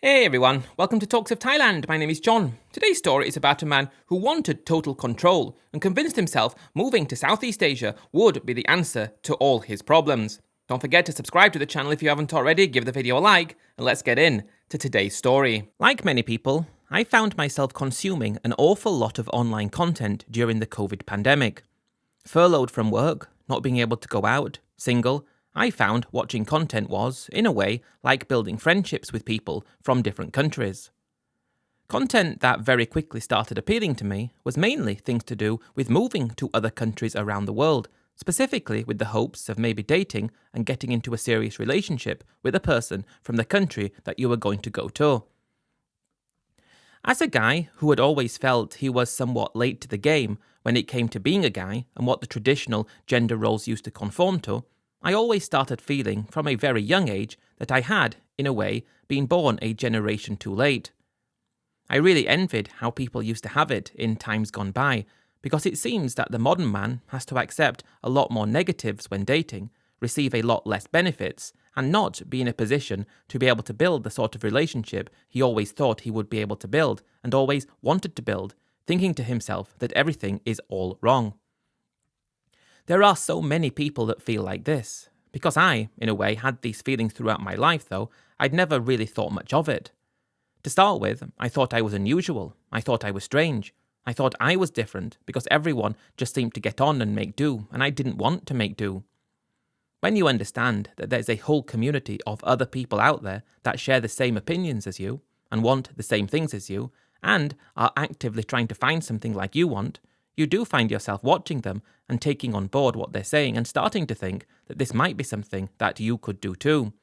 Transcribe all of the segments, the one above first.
Hey everyone, welcome to Talks of Thailand. My name is Jon. Today's story is about a man who wanted total control and convinced himself moving to Southeast Asia would be the answer to all his problems. Don't forget to subscribe to the channel if you haven't already, give the video a like, and let's get in to today's story. Like many people, I found myself consuming an awful lot of online content during the COVID pandemic. Furloughed from work, not being able to go out, single, I found watching content was, in a way, like building friendships with people from different countries. Content that very quickly started appealing to me was mainly things to do with moving to other countries around the world, specifically with the hopes of maybe dating and getting into a serious relationship with a person from the country that you were going to go to. As a guy who had always felt he was somewhat late to the game when it came to being a guy and what the traditional gender roles used to conform to, I always started feeling from a very young age that I had, in a way, been born a generation too late. I really envied how people used to have it in times gone by, because it seems that the modern man has to accept a lot more negatives when dating, receive a lot less benefits, and not be in a position to be able to build the sort of relationship he always thought he would be able to build and always wanted to build, thinking to himself that everything is all wrong. There are so many people that feel like this. Because I, in a way, had these feelings throughout my life though, I'd never really thought much of it. To start with, I thought I was unusual, I thought I was strange, I thought I was different because everyone just seemed to get on and make do, and I didn't want to make do. When you understand that there's a whole community of other people out there that share the same opinions as you, and want the same things as you, and are actively trying to find something like you want, you do find yourself watching them and taking on board what they're saying and starting to think that this might be something that you could do too.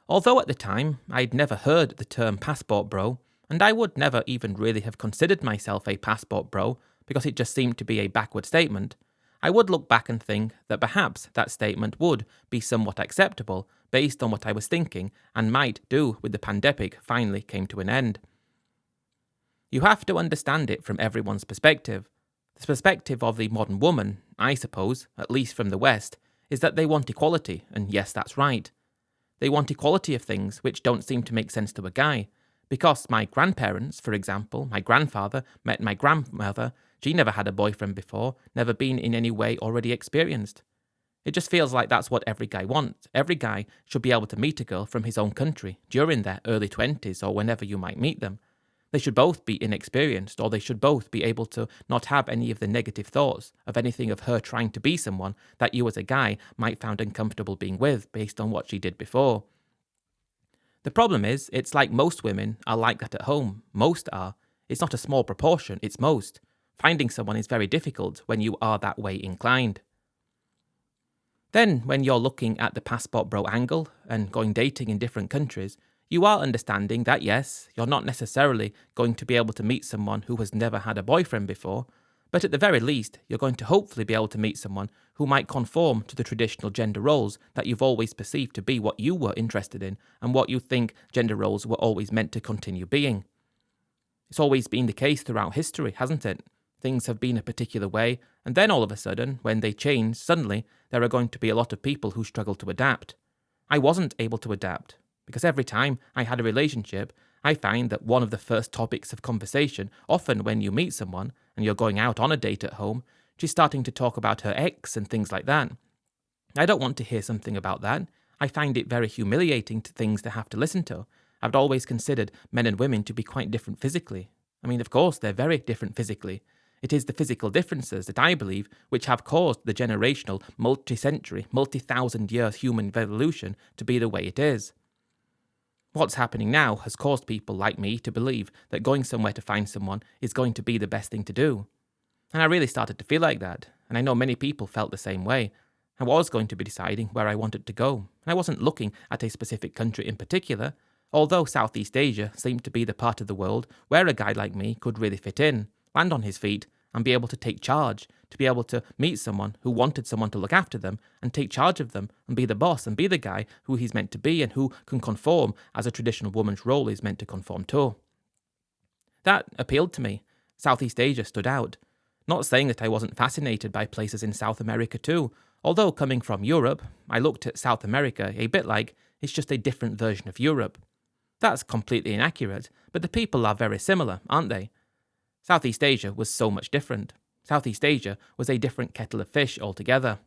Although at the time I'd never heard the term passport bro, and I would never even really have considered myself a passport bro because it just seemed to be a backward statement, I would look back and think that perhaps that statement would be somewhat acceptable based on what I was thinking and might do with the pandemic finally came to an end. You have to understand it from everyone's perspective. The perspective of the modern woman, I suppose, at least from the West, is that they want equality, and yes, that's right. They want equality of things which don't seem to make sense to a guy. Because my grandparents, for example, my grandfather met my grandmother, she never had a boyfriend before, never been in any way already experienced. It just feels like that's what every guy wants. Every guy should be able to meet a girl from his own country during their early 20s or whenever you might meet them. They should both be inexperienced, or they should both be able to not have any of the negative thoughts of anything of her trying to be someone that you as a guy might find uncomfortable being with based on what she did before. The problem is, it's like most women are like that at home. Most are. It's not a small proportion, it's most. Finding someone is very difficult when you are that way inclined. Then, when you're looking at the passport bro angle and going dating in different countries, you are understanding that yes, you're not necessarily going to be able to meet someone who has never had a boyfriend before, but at the very least, you're going to hopefully be able to meet someone who might conform to the traditional gender roles that you've always perceived to be what you were interested in and what you think gender roles were always meant to continue being. It's always been the case throughout history, hasn't it? Things have been a particular way, and then all of a sudden, when they change, suddenly there are going to be a lot of people who struggle to adapt. I wasn't able to adapt. Because every time I had a relationship, I find that one of the first topics of conversation, often when you meet someone and you're going out on a date at home, she's starting to talk about her ex and things like that. I don't want to hear something about that. I find it very humiliating to things to have to listen to. I've always considered men and women to be quite different physically. I mean, of course, they're very different physically. It is the physical differences that I believe which have caused the generational, multi-century, multi-thousand-year human evolution to be the way it is. What's happening now has caused people like me to believe that going somewhere to find someone is going to be the best thing to do. And I really started to feel like that, and I know many people felt the same way. I was going to be deciding where I wanted to go, and I wasn't looking at a specific country in particular, although Southeast Asia seemed to be the part of the world where a guy like me could really fit in, land on his feet, and be able to take charge, to be able to meet someone who wanted someone to look after them and take charge of them and be the boss and be the guy who he's meant to be and who can conform as a traditional woman's role is meant to conform to. That appealed to me. Southeast Asia stood out. Not saying that I wasn't fascinated by places in South America too, although coming from Europe, I looked at South America a bit like it's just a different version of Europe. That's completely inaccurate, but the people are very similar, aren't they? Southeast Asia was so much different. Southeast Asia was a different kettle of fish altogether.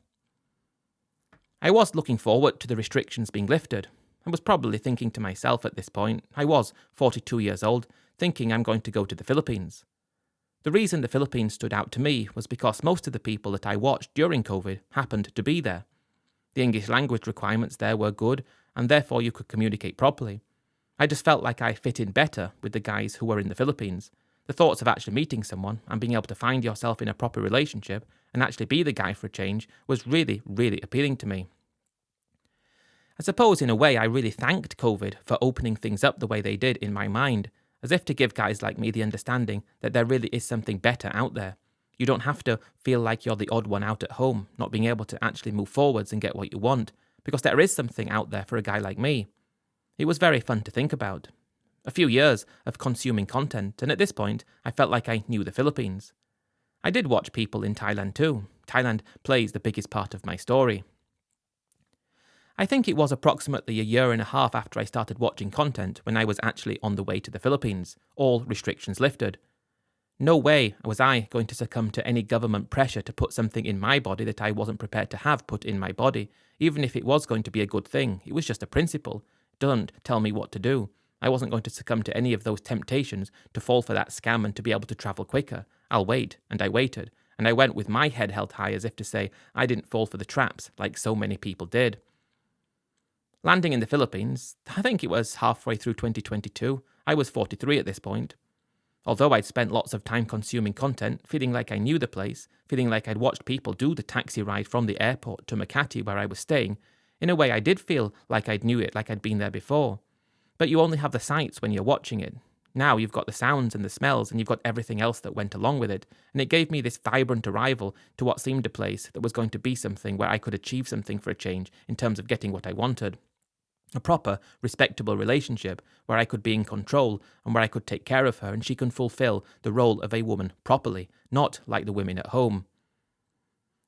I was looking forward to the restrictions being lifted. I was probably thinking to myself at this point, I was 42 years old, thinking I'm going to go to the Philippines. The reason the Philippines stood out to me was because most of the people that I watched during COVID happened to be there. The English language requirements there were good, and therefore you could communicate properly. I just felt like I fit in better with the guys who were in the Philippines. The thoughts of actually meeting someone and being able to find yourself in a proper relationship and actually be the guy for a change was really, really appealing to me. I suppose in a way I really thanked COVID for opening things up the way they did in my mind, as if to give guys like me the understanding that there really is something better out there. You don't have to feel like you're the odd one out at home, not being able to actually move forwards and get what you want, because there is something out there for a guy like me. It was very fun to think about. A few years of consuming content, and at this point, I felt like I knew the Philippines. I did watch people in Thailand too. Thailand plays the biggest part of my story. I think it was approximately a year and a half after I started watching content when I was actually on the way to the Philippines, all restrictions lifted. No way was I going to succumb to any government pressure to put something in my body that I wasn't prepared to have put in my body, even if it was going to be a good thing. It was just a principle. Don't tell me what to do. I wasn't going to succumb to any of those temptations to fall for that scam and to be able to travel quicker. I'll wait, and I waited, and I went with my head held high as if to say I didn't fall for the traps like so many people did. Landing in the Philippines, I think it was halfway through 2022. I was 43 at this point. Although I'd spent lots of time consuming content, feeling like I knew the place, feeling like I'd watched people do the taxi ride from the airport to Makati where I was staying, in a way I did feel like I'd knew it, like I'd been there before. But you only have the sights when you're watching it. Now you've got the sounds and the smells and you've got everything else that went along with it, and it gave me this vibrant arrival to what seemed a place that was going to be something where I could achieve something for a change in terms of getting what I wanted. A proper, respectable relationship where I could be in control and where I could take care of her and she can fulfill the role of a woman properly, not like the women at home.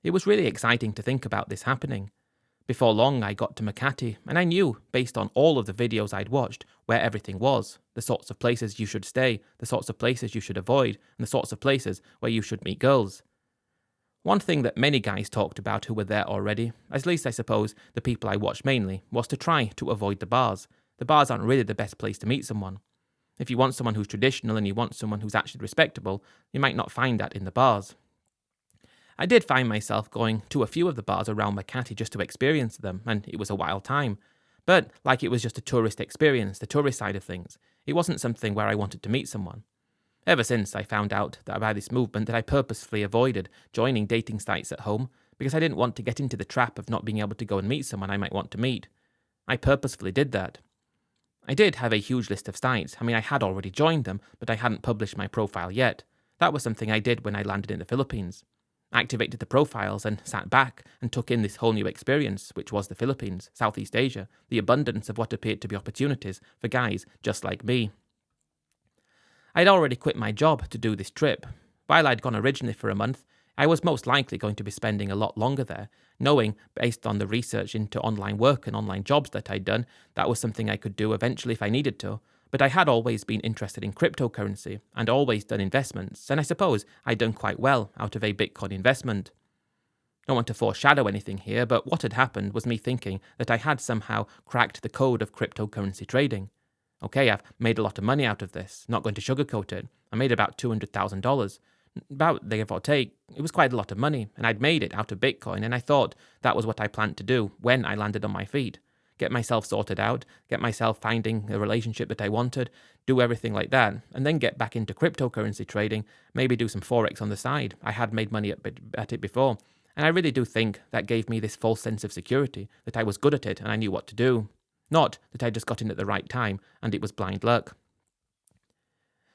It was really exciting to think about this happening. Before long I got to Makati and I knew, based on all of the videos I'd watched, where everything was, the sorts of places you should stay, the sorts of places you should avoid, and the sorts of places where you should meet girls. One thing that many guys talked about who were there already, at least I suppose the people I watched mainly, was to try to avoid the bars. The bars aren't really the best place to meet someone. If you want someone who's traditional and you want someone who's actually respectable, you might not find that in the bars. I did find myself going to a few of the bars around Makati just to experience them, and it was a wild time. But like it was just a tourist experience, the tourist side of things. It wasn't something where I wanted to meet someone. Ever since I found out that about this movement that I purposefully avoided joining dating sites at home because I didn't want to get into the trap of not being able to go and meet someone I might want to meet. I purposefully did that. I did have a huge list of sites. I had already joined them, but I hadn't published my profile yet. That was something I did when I landed in the Philippines. I activated the profiles and sat back and took in this whole new experience, which was the Philippines, Southeast Asia, the abundance of what appeared to be opportunities for guys just like me. I'd already quit my job to do this trip. While I'd gone originally for a month, I was most likely going to be spending a lot longer there, knowing, based on the research into online work and online jobs that I'd done, that was something I could do eventually if I needed to. But I had always been interested in cryptocurrency and always done investments, and I suppose I'd done quite well out of a Bitcoin investment. Don't want to foreshadow anything here, but what had happened was me thinking that I had somehow cracked the code of cryptocurrency trading. Okay, I've made a lot of money out of this, not going to sugarcoat it. I made about $200,000. About, give or take, it was quite a lot of money, and I'd made it out of Bitcoin, and I thought that was what I planned to do when I landed on my feet. Get myself sorted out, get myself finding a relationship that I wanted, do everything like that, and then get back into cryptocurrency trading, maybe do some Forex on the side. I had made money at it before, and I really do think that gave me this false sense of security, that I was good at it and I knew what to do. Not that I just got in at the right time and it was blind luck.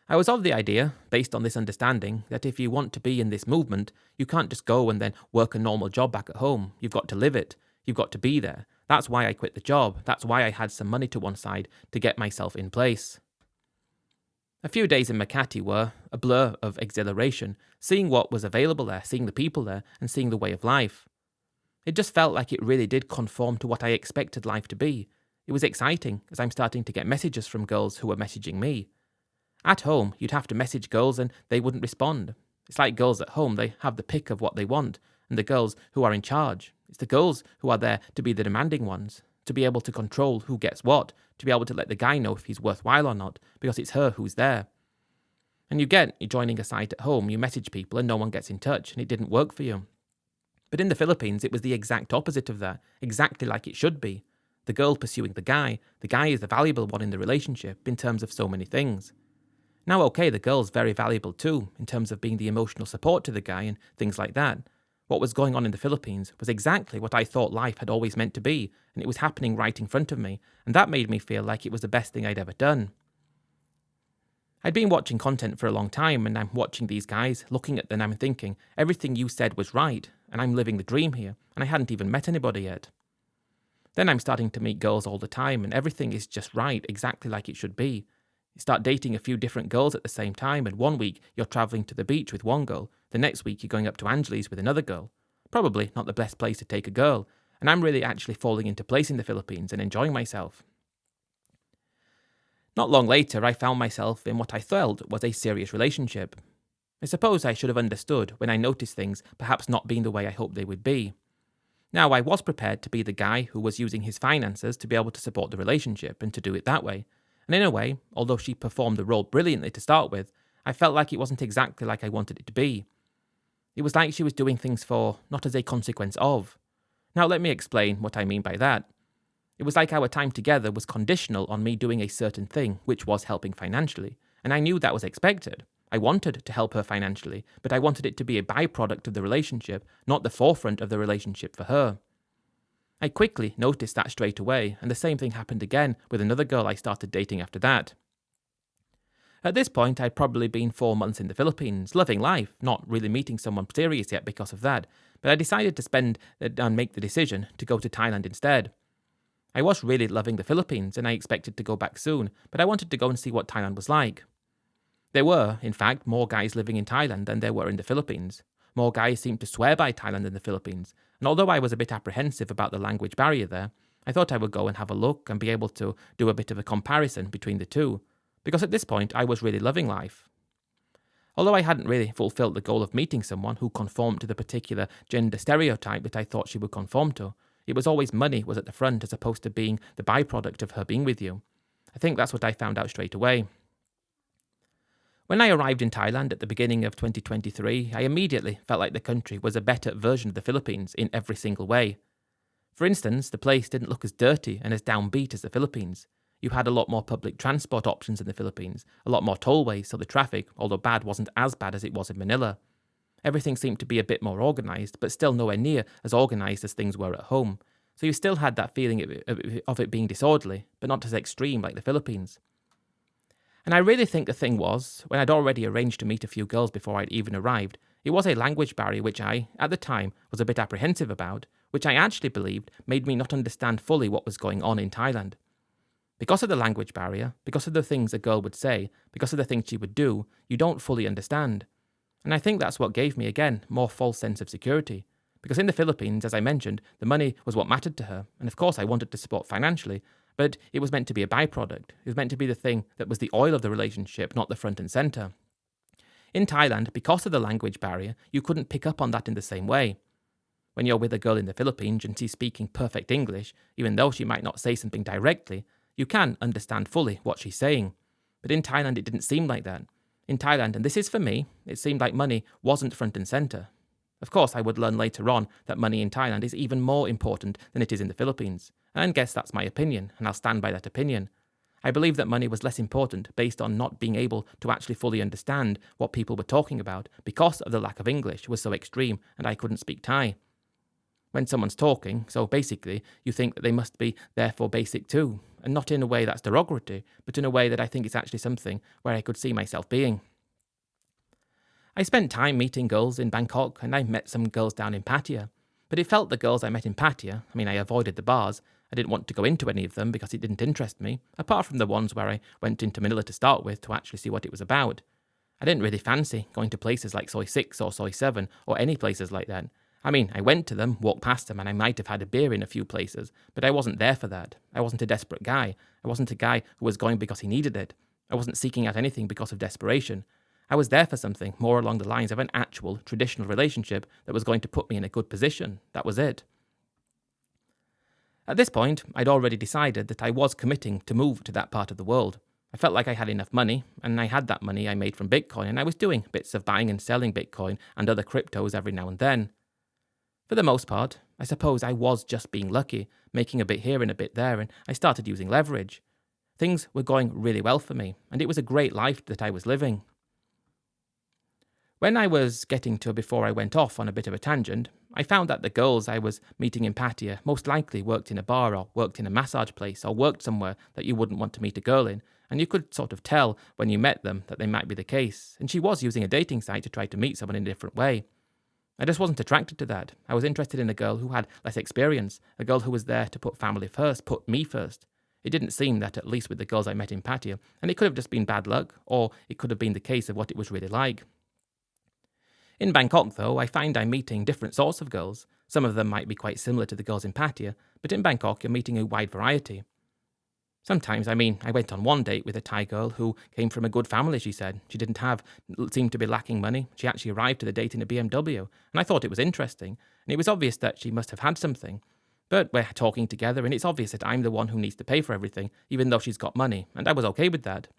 I was of the idea, based on this understanding, that if you want to be in this movement, you can't just go and then work a normal job back at home. You've got to live it. You've got to be there. That's why I quit the job. That's why I had some money to one side to get myself in place. A few days in Makati were a blur of exhilaration, seeing what was available there, seeing the people there, and seeing the way of life. It just felt like it really did conform to what I expected life to be. It was exciting, as I'm starting to get messages from girls who were messaging me. At home, you'd have to message girls and they wouldn't respond. It's like girls at home, they have the pick of what they want, and the girls who are in charge. It's the girls who are there to be the demanding ones, to be able to control who gets what, to be able to let the guy know if he's worthwhile or not, because it's her who's there. And you're joining a site at home, you message people and no one gets in touch, and it didn't work for you. But in the Philippines, it was the exact opposite of that, exactly like it should be. The girl pursuing the guy is the valuable one in the relationship in terms of so many things. Now, okay, the girl's very valuable too, in terms of being the emotional support to the guy and things like that. What was going on in the Philippines was exactly what I thought life had always meant to be, and it was happening right in front of me, and that made me feel like it was the best thing I'd ever done. I'd been watching content for a long time, and I'm watching these guys, looking at them, and I'm thinking, everything you said was right, and I'm living the dream here, and I hadn't even met anybody yet. Then I'm starting to meet girls all the time, and everything is just right, exactly like it should be. You start dating a few different girls at the same time, and one week you're travelling to the beach with one girl, the next week you're going up to Angeles with another girl. Probably not the best place to take a girl, and I'm really actually falling into place in the Philippines and enjoying myself. Not long later, I found myself in what I felt was a serious relationship. I suppose I should have understood when I noticed things perhaps not being the way I hoped they would be. Now, I was prepared to be the guy who was using his finances to be able to support the relationship and to do it that way. And in a way, although she performed the role brilliantly to start with, I felt like it wasn't exactly like I wanted it to be. It was like she was doing things for, not as a consequence of. Now let me explain what I mean by that. It was like our time together was conditional on me doing a certain thing, which was helping financially, and I knew that was expected. I wanted to help her financially, but I wanted it to be a byproduct of the relationship, not the forefront of the relationship for her. I quickly noticed that straight away, and the same thing happened again with another girl I started dating after that. At this point, I'd probably been 4 months in the Philippines, loving life, not really meeting someone serious yet because of that, but I decided to make the decision to go to Thailand instead. I was really loving the Philippines, and I expected to go back soon, but I wanted to go and see what Thailand was like. There were, in fact, more guys living in Thailand than there were in the Philippines. More guys seemed to swear by Thailand than the Philippines, and although I was a bit apprehensive about the language barrier there, I thought I would go and have a look and be able to do a bit of a comparison between the two, because at this point I was really loving life. Although I hadn't really fulfilled the goal of meeting someone who conformed to the particular gender stereotype that I thought she would conform to, it was always money was at the front as opposed to being the byproduct of her being with you. I think that's what I found out straight away. When I arrived in Thailand at the beginning of 2023, I immediately felt like the country was a better version of the Philippines in every single way. For instance, the place didn't look as dirty and as downbeat as the Philippines. You had a lot more public transport options in the Philippines, a lot more tollways, so the traffic, although bad, wasn't as bad as it was in Manila. Everything seemed to be a bit more organised, but still nowhere near as organised as things were at home. So you still had that feeling of it being disorderly, but not as extreme like the Philippines. And I really think the thing was, when I'd already arranged to meet a few girls before I'd even arrived, it was a language barrier which I, at the time, was a bit apprehensive about, which I actually believed made me not understand fully what was going on in Thailand. Because of the language barrier, because of the things a girl would say, because of the things she would do, you don't fully understand. And I think that's what gave me, again, more false sense of security. Because in the Philippines, as I mentioned, the money was what mattered to her, and of course I wanted to support financially, but it was meant to be a byproduct. It was meant to be the thing that was the oil of the relationship, not the front and centre. In Thailand, because of the language barrier, you couldn't pick up on that in the same way. When you're with a girl in the Philippines and she's speaking perfect English, even though she might not say something directly, you can understand fully what she's saying. But in Thailand, it didn't seem like that. In Thailand, and this is for me, it seemed like money wasn't front and centre. Of course, I would learn later on that money in Thailand is even more important than it is in the Philippines. And I guess that's my opinion, and I'll stand by that opinion. I believe that money was less important based on not being able to actually fully understand what people were talking about because of the lack of English was so extreme and I couldn't speak Thai. When someone's talking, so basically, you think that they must be therefore basic too, and not in a way that's derogatory, but in a way that I think is actually something where I could see myself being. I spent time meeting girls in Bangkok, and I met some girls down in Pattaya, but it felt the girls I met in Pattaya, I avoided the bars, I didn't want to go into any of them because it didn't interest me, apart from the ones where I went into Manila to start with to actually see what it was about. I didn't really fancy going to places like Soy 6 or Soy 7 or any places like that. I mean, I went to them, walked past them, and I might have had a beer in a few places, but I wasn't there for that. I wasn't a desperate guy. I wasn't a guy who was going because he needed it. I wasn't seeking out anything because of desperation. I was there for something more along the lines of an actual, traditional relationship that was going to put me in a good position. That was it. At this point, I'd already decided that I was committing to move to that part of the world. I felt like I had enough money, and I had that money I made from Bitcoin, and I was doing bits of buying and selling Bitcoin and other cryptos every now and then. For the most part, I suppose I was just being lucky, making a bit here and a bit there, and I started using leverage. Things were going really well for me, and it was a great life that I was living. When I was getting to before I went off on a bit of a tangent, I found that the girls I was meeting in Pattaya most likely worked in a bar or worked in a massage place or worked somewhere that you wouldn't want to meet a girl in, and you could sort of tell when you met them that they might be the case, and she was using a dating site to try to meet someone in a different way. I just wasn't attracted to that. I was interested in a girl who had less experience, a girl who was there to put family first, put me first. It didn't seem that, at least with the girls I met in Pattaya, and it could have just been bad luck, or it could have been the case of what it was really like. In Bangkok, though, I find I'm meeting different sorts of girls. Some of them might be quite similar to the girls in Pattaya, but in Bangkok you're meeting a wide variety. Sometimes, I went on one date with a Thai girl who came from a good family, she said. She seemed to be lacking money. She actually arrived to the date in a BMW, and I thought it was interesting, and it was obvious that she must have had something. But we're talking together, and it's obvious that I'm the one who needs to pay for everything, even though she's got money, and I was okay with that.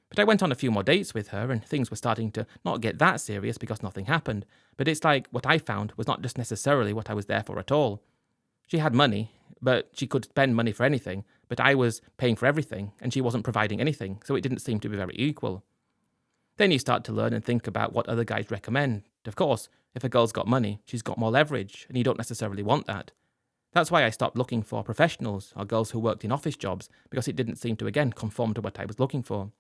But I went on a few more dates with her, and things were starting to not get that serious because nothing happened, but it's like what I found was not just necessarily what I was there for at all. She had money, but she could spend money for anything, but I was paying for everything, and she wasn't providing anything, so it didn't seem to be very equal. Then you start to learn and think about what other guys recommend. Of course, if a girl's got money, she's got more leverage, and you don't necessarily want that. That's why I stopped looking for professionals or girls who worked in office jobs, because it didn't seem to, again, conform to what I was looking for.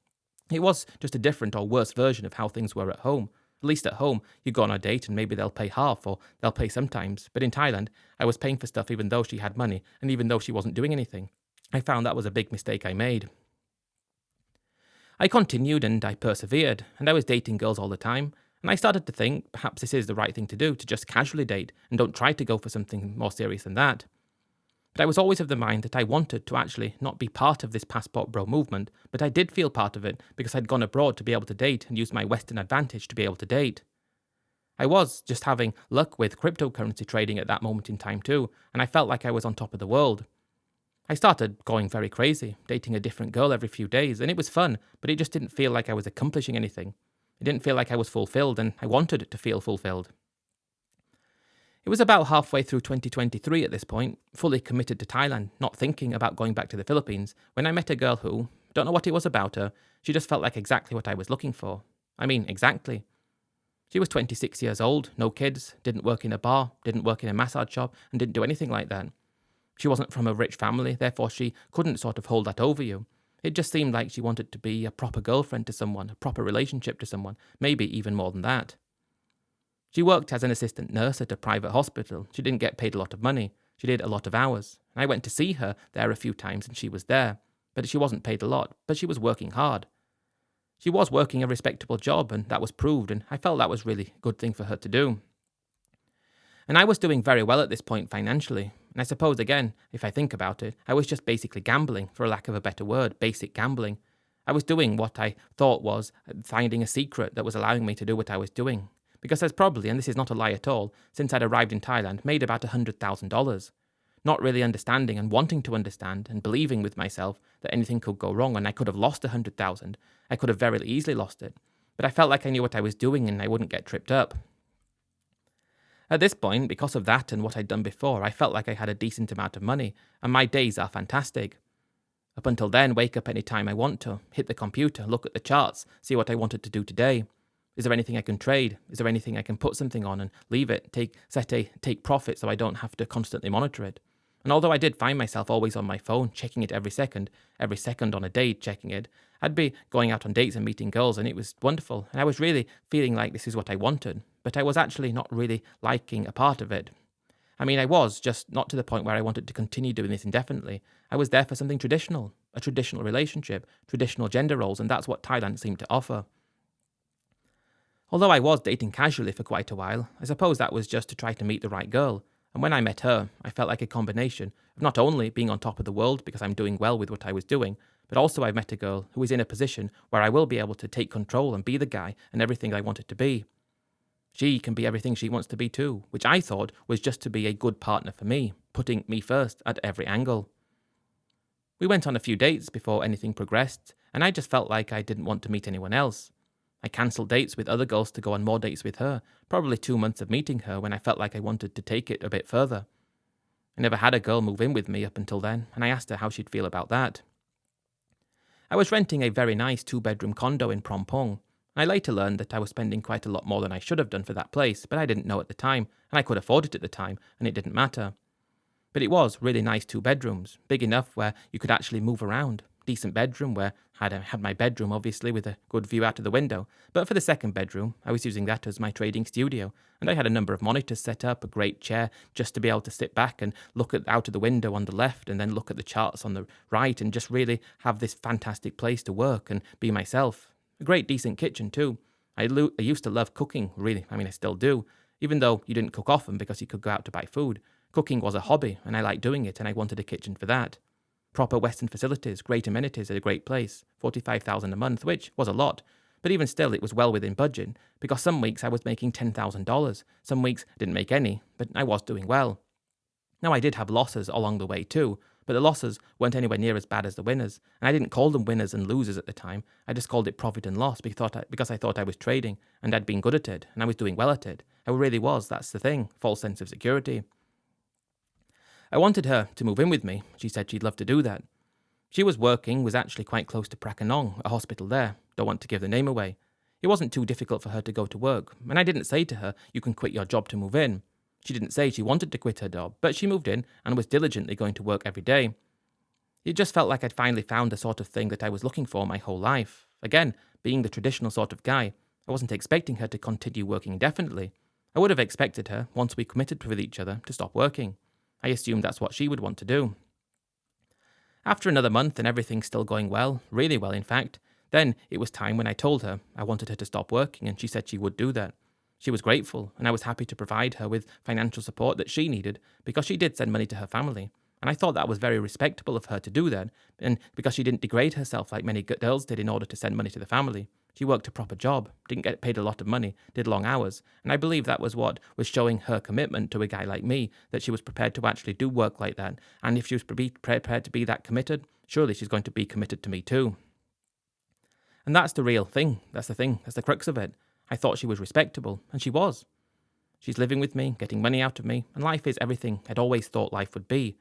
It was just a different or worse version of how things were at home. At least at home, you go on a date and maybe they'll pay half, or they'll pay sometimes. But in Thailand, I was paying for stuff even though she had money, and even though she wasn't doing anything. I found that was a big mistake I made. I continued and I persevered, and I was dating girls all the time, and I started to think perhaps this is the right thing to do, to just casually date, and don't try to go for something more serious than that. But I was always of the mind that I wanted to actually not be part of this passport bro movement, but I did feel part of it because I'd gone abroad to be able to date and use my Western advantage to be able to date. I was just having luck with cryptocurrency trading at that moment in time too, and I felt like I was on top of the world. I started going very crazy, dating a different girl every few days, and it was fun, but it just didn't feel like I was accomplishing anything. It didn't feel like I was fulfilled, and I wanted it to feel fulfilled. It was about halfway through 2023 at this point, fully committed to Thailand, not thinking about going back to the Philippines, when I met a girl who, don't know what it was about her, she just felt like exactly what I was looking for. I mean, exactly. She was 26 years old, no kids, didn't work in a bar, didn't work in a massage shop, and didn't do anything like that. She wasn't from a rich family, therefore she couldn't sort of hold that over you. It just seemed like she wanted to be a proper girlfriend to someone, a proper relationship to someone, maybe even more than that. She worked as an assistant nurse at a private hospital. She didn't get paid a lot of money. She did a lot of hours. I went to see her there a few times and she was there. But she wasn't paid a lot, but she was working hard. She was working a respectable job, and that was proved, and I felt that was really a good thing for her to do. And I was doing very well at this point financially. And I suppose, again, if I think about it, I was just basically gambling, for a lack of a better word, basic gambling. I was doing what I thought was finding a secret that was allowing me to do what I was doing. Because I'd probably, and this is not a lie at all, since I'd arrived in Thailand, made about $100,000. Not really understanding and wanting to understand and believing with myself that anything could go wrong and I could have lost $100,000. I could have very easily lost it. But I felt like I knew what I was doing and I wouldn't get tripped up. At this point, because of that and what I'd done before, I felt like I had a decent amount of money, and my days are fantastic. Up until then, wake up any time I want to, hit the computer, look at the charts, see what I wanted to do today. Is there anything I can trade? Is there anything I can put something on and leave it, take profit so I don't have to constantly monitor it? And although I did find myself always on my phone, checking it every second on a day checking it, I'd be going out on dates and meeting girls, and it was wonderful, and I was really feeling like this is what I wanted, but I was actually not really liking a part of it. I mean, I was, just not to the point where I wanted to continue doing this indefinitely. I was there for something traditional, a traditional relationship, traditional gender roles, and that's what Thailand seemed to offer. Although I was dating casually for quite a while, I suppose that was just to try to meet the right girl. And when I met her, I felt like a combination of not only being on top of the world because I'm doing well with what I was doing, but also I met a girl who is in a position where I will be able to take control and be the guy and everything I wanted to be. She can be everything she wants to be too, which I thought was just to be a good partner for me, putting me first at every angle. We went on a few dates before anything progressed, and I just felt like I didn't want to meet anyone else. I cancelled dates with other girls to go on more dates with her, probably 2 months of meeting her when I felt like I wanted to take it a bit further. I never had a girl move in with me up until then, and I asked her how she'd feel about that. I was renting a very nice 2-bedroom condo in Phrom Phong. I later learned that I was spending quite a lot more than I should have done for that place, but I didn't know at the time, and I could afford it at the time, and it didn't matter. But it was really nice 2 bedrooms, big enough where you could actually move around. Decent bedroom where I had my bedroom, obviously, with a good view out of the window. But for the second bedroom, I was using that as my trading studio, and I had a number of monitors set up, a great chair just to be able to sit back and look out of the window on the left and then look at the charts on the right and just really have this fantastic place to work and be myself. A great decent kitchen too. I used to love cooking, really. I still do. Even though you didn't cook often because you could go out to buy food. Cooking was a hobby, and I liked doing it, and I wanted a kitchen for that. Proper Western facilities, great amenities at a great place, $45,000 a month, which was a lot. But even still, it was well within budget, because some weeks I was making $10,000. Some weeks didn't make any, but I was doing well. Now, I did have losses along the way too, but the losses weren't anywhere near as bad as the winners, and I didn't call them winners and losers at the time. I just called it profit and loss because I thought I was trading, and I'd been good at it, and I was doing well at it. I really was, that's the thing, false sense of security. I wanted her to move in with me. She said she'd love to do that. She was actually quite close to Prakanong, a hospital there. Don't want to give the name away. It wasn't too difficult for her to go to work, and I didn't say to her, you can quit your job to move in. She didn't say she wanted to quit her job, but she moved in and was diligently going to work every day. It just felt like I'd finally found the sort of thing that I was looking for my whole life. Again, being the traditional sort of guy, I wasn't expecting her to continue working indefinitely. I would have expected her, once we committed with each other, to stop working. I assumed that's what she would want to do. After another month and everything still going well, really well in fact, then it was time when I told her I wanted her to stop working, and she said she would do that. She was grateful, and I was happy to provide her with financial support that she needed, because she did send money to her family. And I thought that was very respectable of her to do that, and because she didn't degrade herself like many girls did in order to send money to the family. She worked a proper job, didn't get paid a lot of money, did long hours, and I believe that was what was showing her commitment to a guy like me, that she was prepared to actually do work like that, and if she was prepared to be that committed, surely she's going to be committed to me too. And that's the real thing, that's the crux of it. I thought she was respectable, and she was. She's living with me, getting money out of me, and life is everything I'd always thought life would be.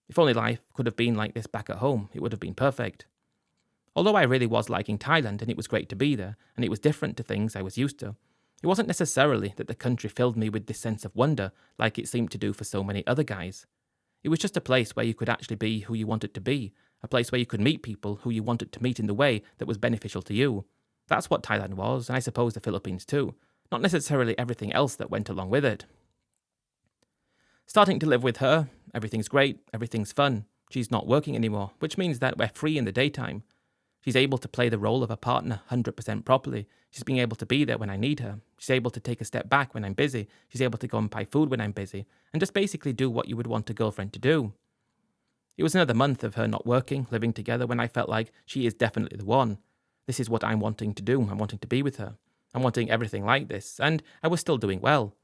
If only life could have been like this back at home, it would have been perfect. Although I really was liking Thailand, and it was great to be there, and it was different to things I was used to, it wasn't necessarily that the country filled me with this sense of wonder like it seemed to do for so many other guys. It was just a place where you could actually be who you wanted to be, a place where you could meet people who you wanted to meet in the way that was beneficial to you. That's what Thailand was, and I suppose the Philippines too, not necessarily everything else that went along with it. Starting to live with her, everything's great, everything's fun. She's not working anymore, which means that we're free in the daytime. She's able to play the role of a partner 100% properly. She's being able to be there when I need her. She's able to take a step back when I'm busy. She's able to go and buy food when I'm busy, and just basically do what you would want a girlfriend to do. It was another month of her not working, living together, when I felt like she is definitely the one. This is what I'm wanting to do. I'm wanting to be with her. I'm wanting everything like this, and I was still doing well.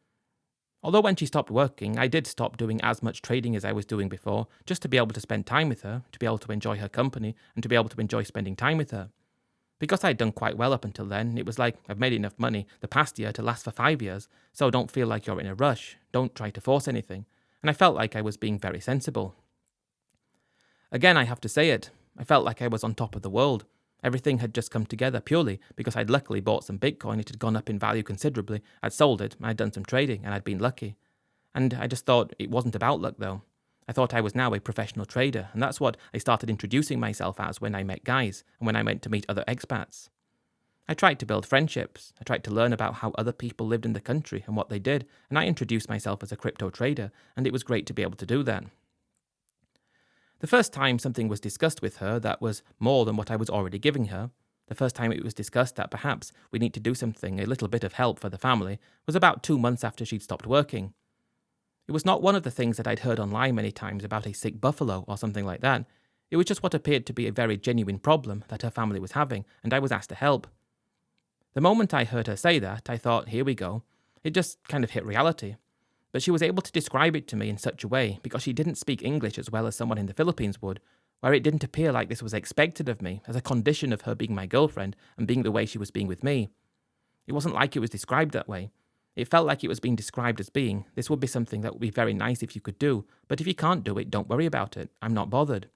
Although when she stopped working, I did stop doing as much trading as I was doing before, just to be able to spend time with her, to be able to enjoy her company, and to be able to enjoy spending time with her. Because I'd done quite well up until then, it was like I've made enough money the past year to last for 5 years, so don't feel like you're in a rush, don't try to force anything, and I felt like I was being very sensible. Again, I have to say it, I felt like I was on top of the world. Everything had just come together purely because I'd luckily bought some Bitcoin. It had gone up in value considerably. I'd sold it, I'd done some trading, and I'd been lucky. And I just thought it wasn't about luck, though. I thought I was now a professional trader, and that's what I started introducing myself as when I met guys and when I went to meet other expats. I tried to build friendships. I tried to learn about how other people lived in the country and what they did, and I introduced myself as a crypto trader, and it was great to be able to do that. The first time something was discussed with her that was more than what I was already giving her, The first time it was discussed that perhaps we need to do something, a little bit of help for the family, was about 2 months after she'd stopped working. It was not one of the things that I'd heard online many times about a sick buffalo or something like that. It was just what appeared to be a very genuine problem that her family was having, and I was asked to help. The moment I heard her say that, I thought, here we go. It just kind of hit reality. But she was able to describe it to me in such a way because she didn't speak English as well as someone in the Philippines would, where it didn't appear like this was expected of me as a condition of her being my girlfriend and being the way she was being with me. It wasn't like it was described that way. It felt like it was being described as being, this would be something that would be very nice if you could do, but if you can't do it, don't worry about it. I'm not bothered.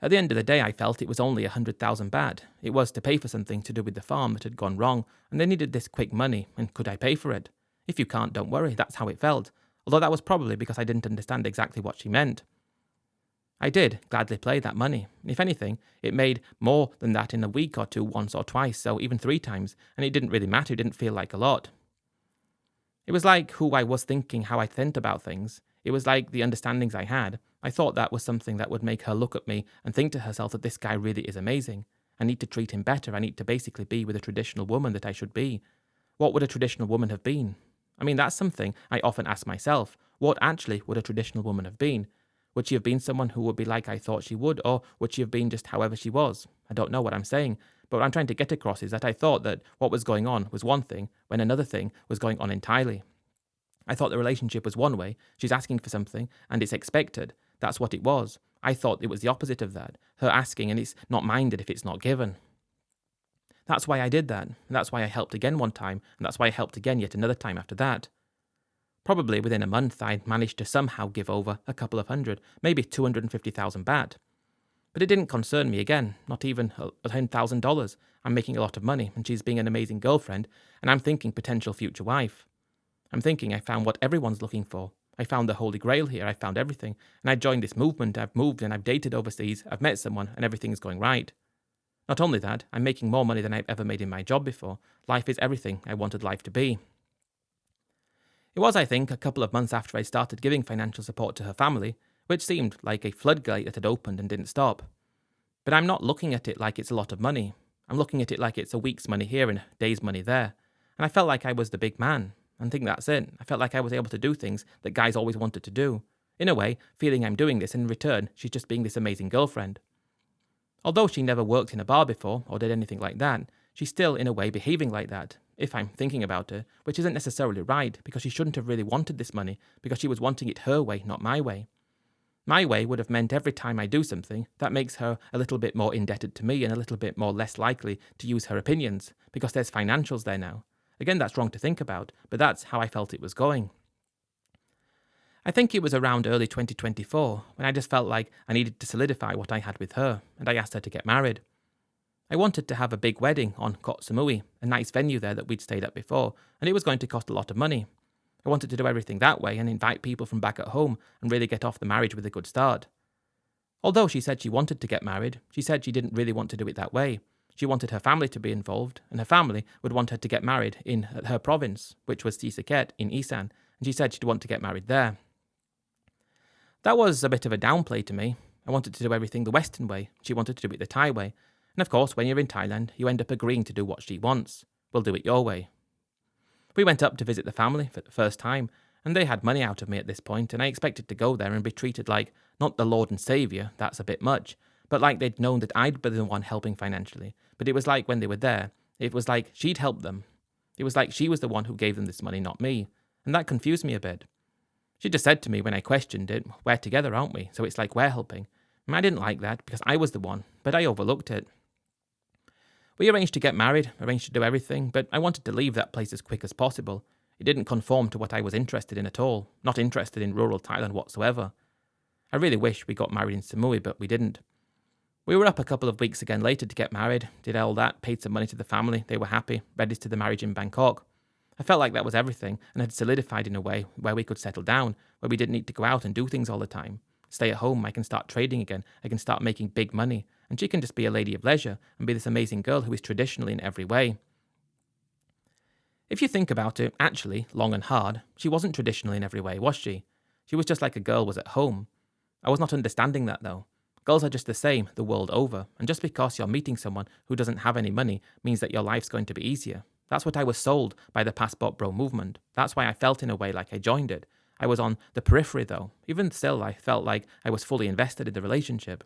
At the end of the day, I felt it was only 100,000 baht. It was to pay for something to do with the farm that had gone wrong, and they needed this quick money, and could I pay for it? If you can't, don't worry, that's how it felt, although that was probably because I didn't understand exactly what she meant. I did gladly pay that money. If anything, it made more than that in a week or two once or twice, so even 3 times, and it didn't really matter, it didn't feel like a lot. It was like who I was thinking, how I thought about things. It was like the understandings I had. I thought that was something that would make her look at me and think to herself that this guy really is amazing. I need to treat him better. I need to basically be with a traditional woman that I should be. What would a traditional woman have been? I mean, that's something I often ask myself. What actually would a traditional woman have been? Would she have been someone who would be like I thought she would, or would she have been just however she was? I don't know what I'm saying, but what I'm trying to get across is that I thought that what was going on was one thing, when another thing was going on entirely. I thought the relationship was one way, she's asking for something, and it's expected. That's what it was. I thought it was the opposite of that, her asking and it's not minded if it's not given. That's why I did that, and that's why I helped again one time, and that's why I helped again yet another time after that. Probably within a month I'd managed to somehow give over a couple of hundred, maybe 250,000 baht. But it didn't concern me again, not even $10,000. I'm making a lot of money, and she's being an amazing girlfriend, and I'm thinking potential future wife. I'm thinking I found what everyone's looking for. I found the Holy Grail here, I found everything, and I joined this movement, I've moved and I've dated overseas, I've met someone, and everything's going right. Not only that, I'm making more money than I've ever made in my job before. Life is everything I wanted life to be. It was, I think, a couple of months after I started giving financial support to her family, which seemed like a floodgate that had opened and didn't stop. But I'm not looking at it like it's a lot of money. I'm looking at it like it's a week's money here and a day's money there. And I felt like I was the big man. And I think that's it. I felt like I was able to do things that guys always wanted to do. In a way, feeling I'm doing this, and in return, she's just being this amazing girlfriend. Although she never worked in a bar before, or did anything like that, she's still, in a way, behaving like that, if I'm thinking about her, which isn't necessarily right, because she shouldn't have really wanted this money, because she was wanting it her way, not my way. My way would have meant every time I do something, that makes her a little bit more indebted to me and a little bit more less likely to use her opinions, because there's financials there now. Again, that's wrong to think about, but that's how I felt it was going. I think it was around early 2024 when I just felt like I needed to solidify what I had with her, and I asked her to get married. I wanted to have a big wedding on Koh Samui, a nice venue there that we'd stayed at before, and it was going to cost a lot of money. I wanted to do everything that way and invite people from back at home and really get off the marriage with a good start. Although she said she wanted to get married, she said she didn't really want to do it that way. She wanted her family to be involved, and her family would want her to get married in her province, which was Sisaket in Isan, and she said she'd want to get married there. That was a bit of a downplay to me. I wanted to do everything the Western way. She wanted to do it the Thai way. And of course, when you're in Thailand, you end up agreeing to do what she wants. We'll do it your way. We went up to visit the family for the first time, and they had money out of me at this point, and I expected to go there and be treated like, not the Lord and Saviour, that's a bit much, but like they'd known that I'd been the one helping financially. But it was like when they were there, it was like she'd helped them. It was like she was the one who gave them this money, not me. And that confused me a bit. She just said to me when I questioned it, we're together, aren't we? So it's like we're helping. And I didn't like that because I was the one, but I overlooked it. We arranged to get married, arranged to do everything, but I wanted to leave that place as quick as possible. It didn't conform to what I was interested in at all, not interested in rural Thailand whatsoever. I really wish we got married in Samui, but we didn't. We were up a couple of weeks again later to get married, did all that, paid some money to the family, they were happy, ready to the marriage in Bangkok. I felt like that was everything, and had solidified in a way where we could settle down, where we didn't need to go out and do things all the time. Stay at home, I can start trading again, I can start making big money, and she can just be a lady of leisure and be this amazing girl who is traditional in every way. If you think about it, actually, long and hard, she wasn't traditional in every way, was she? She was just like a girl was at home. I was not understanding that though. Girls are just the same the world over, and just because you're meeting someone who doesn't have any money means that your life's going to be easier. That's what I was sold by the Passport Bro movement. That's why I felt in a way like I joined it. I was on the periphery though. Even still, I felt like I was fully invested in the relationship.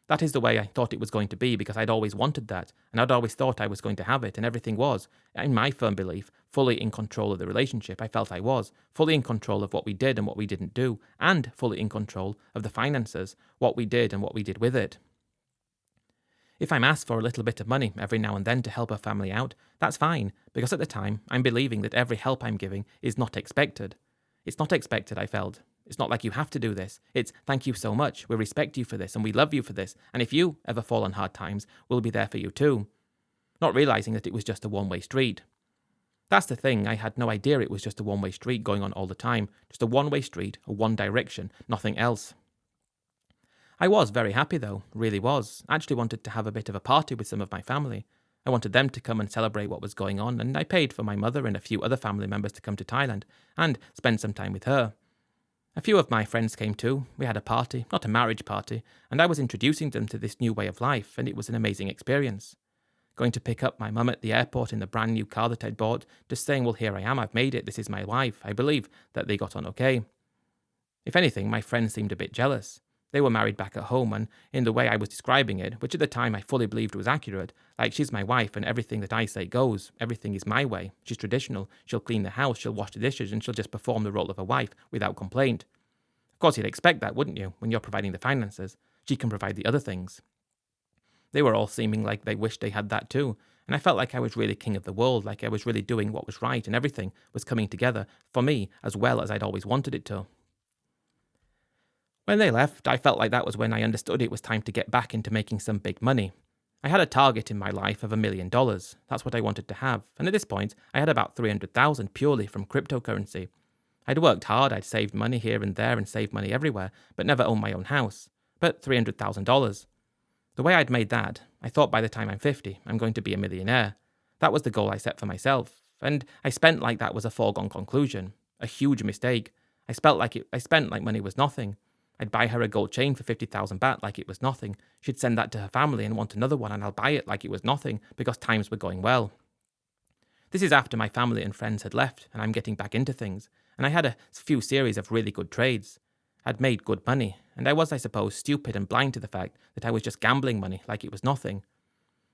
That is the way I thought it was going to be because I'd always wanted that, and I'd always thought I was going to have it, and everything was, in my firm belief, fully in control of the relationship. I felt I was, fully in control of what we did and what we didn't do, and fully in control of the finances, what we did and what we did with it. If I'm asked for a little bit of money every now and then to help a family out, that's fine, because at the time, I'm believing that every help I'm giving is not expected. It's not expected, I felt. It's not like you have to do this. It's thank you so much, we respect you for this, and we love you for this, and if you ever fall on hard times, we'll be there for you too. Not realising that it was just a one-way street. That's the thing, I had no idea it was just a one-way street going on all the time. Just a one-way street, a one direction, nothing else. I was very happy though, really was. I actually wanted to have a bit of a party with some of my family. I wanted them to come and celebrate what was going on, and I paid for my mother and a few other family members to come to Thailand and spend some time with her. A few of my friends came too. We had a party, not a marriage party, and I was introducing them to this new way of life, and it was an amazing experience. Going to pick up my mum at the airport in the brand new car that I'd bought, just saying, well, here I am, I've made it, this is my wife. I believe that they got on okay. If anything, my friends seemed a bit jealous. They were married back at home, and in the way I was describing it, which at the time I fully believed was accurate, like she's my wife and everything that I say goes, everything is my way, she's traditional, she'll clean the house, she'll wash the dishes, and she'll just perform the role of a wife without complaint. Of course you'd expect that, wouldn't you, when you're providing the finances? She can provide the other things. They were all seeming like they wished they had that too, and I felt like I was really king of the world, like I was really doing what was right, and everything was coming together for me as well as I'd always wanted it to. When they left, I felt like that was when I understood it was time to get back into making some big money. I had a target in my life of $1 million. That's what I wanted to have, and at this point, I had about $300,000 purely from cryptocurrency. I'd worked hard, I'd saved money here and there and saved money everywhere, but never owned my own house. But $300,000. The way I'd made that, I thought by the time I'm 50, I'm going to be a millionaire. That was the goal I set for myself, and I spent like that was a foregone conclusion. A huge mistake. I spent like money was nothing. I'd buy her a gold chain for 50,000 baht like it was nothing. She'd send that to her family and want another one, and I'll buy it like it was nothing because times were going well. This is after my family and friends had left and I'm getting back into things, and I had a few series of really good trades. I'd made good money, and I was, I suppose, stupid and blind to the fact that I was just gambling money like it was nothing.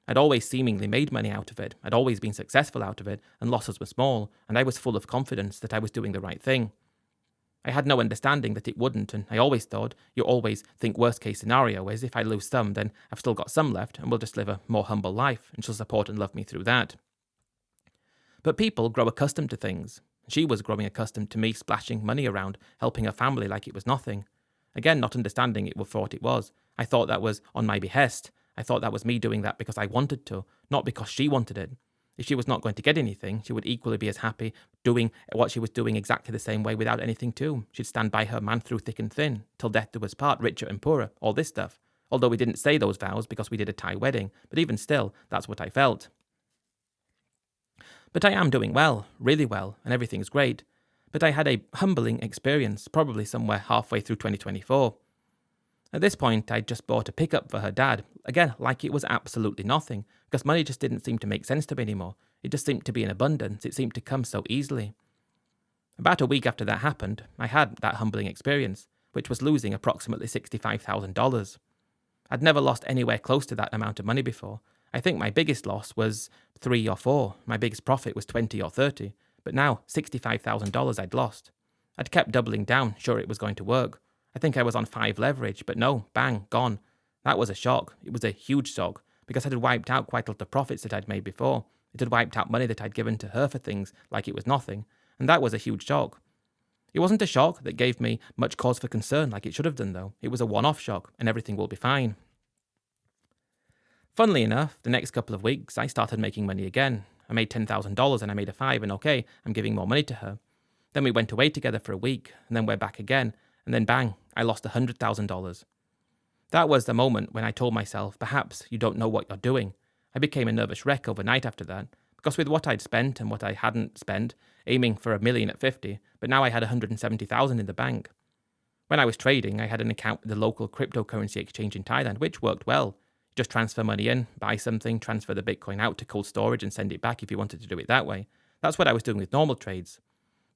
I'd always seemingly made money out of it, I'd always been successful out of it, and losses were small, and I was full of confidence that I was doing the right thing. I had no understanding that it wouldn't, and I always thought, you always think worst case scenario is if I lose some, then I've still got some left, and we'll just live a more humble life, and she'll support and love me through that. But people grow accustomed to things. She was growing accustomed to me splashing money around, helping her family like it was nothing. Again, not understanding it for what it was. I thought that was on my behest. I thought that was me doing that because I wanted to, not because she wanted it. If she was not going to get anything, she would equally be as happy doing what she was doing exactly the same way without anything too. She'd stand by her man through thick and thin, till death do us part, richer and poorer, all this stuff. Although we didn't say those vows because we did a Thai wedding, but even still, that's what I felt. But I am doing well, really well, and everything's great. But I had a humbling experience, probably somewhere halfway through 2024. At this point, I'd just bought a pickup for her dad, again, like it was absolutely nothing, because money just didn't seem to make sense to me anymore. It just seemed to be in abundance, it seemed to come so easily. About a week after that happened, I had that humbling experience, which was losing approximately $65,000. I'd never lost anywhere close to that amount of money before. I think my biggest loss was 3 or 4, my biggest profit was 20 or 30, but now $65,000 I'd lost. I'd kept doubling down, sure it was going to work. I think I was on 5 leverage, but no, bang, gone. That was a shock. It was a huge shock, because it had wiped out quite a lot of profits that I'd made before. It had wiped out money that I'd given to her for things like it was nothing, and that was a huge shock. It wasn't a shock that gave me much cause for concern like it should have done, though. It was a one-off shock, and everything will be fine. Funnily enough, the next couple of weeks, I started making money again. I made $10,000 and I made a 5, and okay, I'm giving more money to her. Then we went away together for a week, and then we're back again, and then bang, I lost $100,000. That was the moment when I told myself, perhaps you don't know what you're doing. I became a nervous wreck overnight after that, because with what I'd spent and what I hadn't spent, aiming for $1 million at 50, but now I had $170,000 in the bank. When I was trading, I had an account with the local cryptocurrency exchange in Thailand, which worked well. Just transfer money in, buy something, transfer the Bitcoin out to cold storage and send it back if you wanted to do it that way. That's what I was doing with normal trades.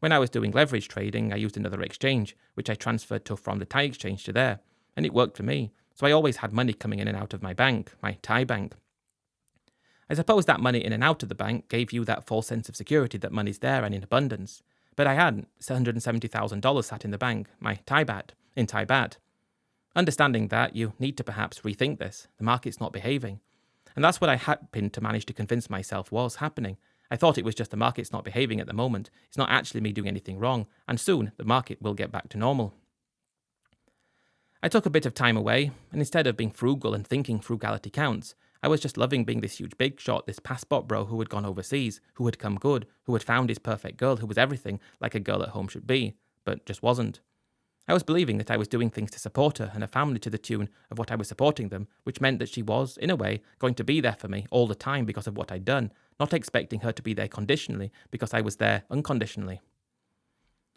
When I was doing leverage trading, I used another exchange, which I transferred to from the Thai exchange to there, and it worked for me. So I always had money coming in and out of my bank, my Thai bank. I suppose that money in and out of the bank gave you that false sense of security that money's there and in abundance. But I had $170,000 sat in the bank, my Thai baht, in Thai baht. Understanding that, you need to perhaps rethink this. The market's not behaving. And that's what I happened to manage to convince myself was happening. I thought it was just the market's not behaving at the moment. It's not actually me doing anything wrong, and soon the market will get back to normal. I took a bit of time away, and instead of being frugal and thinking frugality counts, I was just loving being this huge big shot, this passport bro who had gone overseas, who had come good, who had found his perfect girl, who was everything like a girl at home should be, but just wasn't. I was believing that I was doing things to support her and her family to the tune of what I was supporting them, which meant that she was, in a way, going to be there for me all the time because of what I'd done, not expecting her to be there conditionally because I was there unconditionally.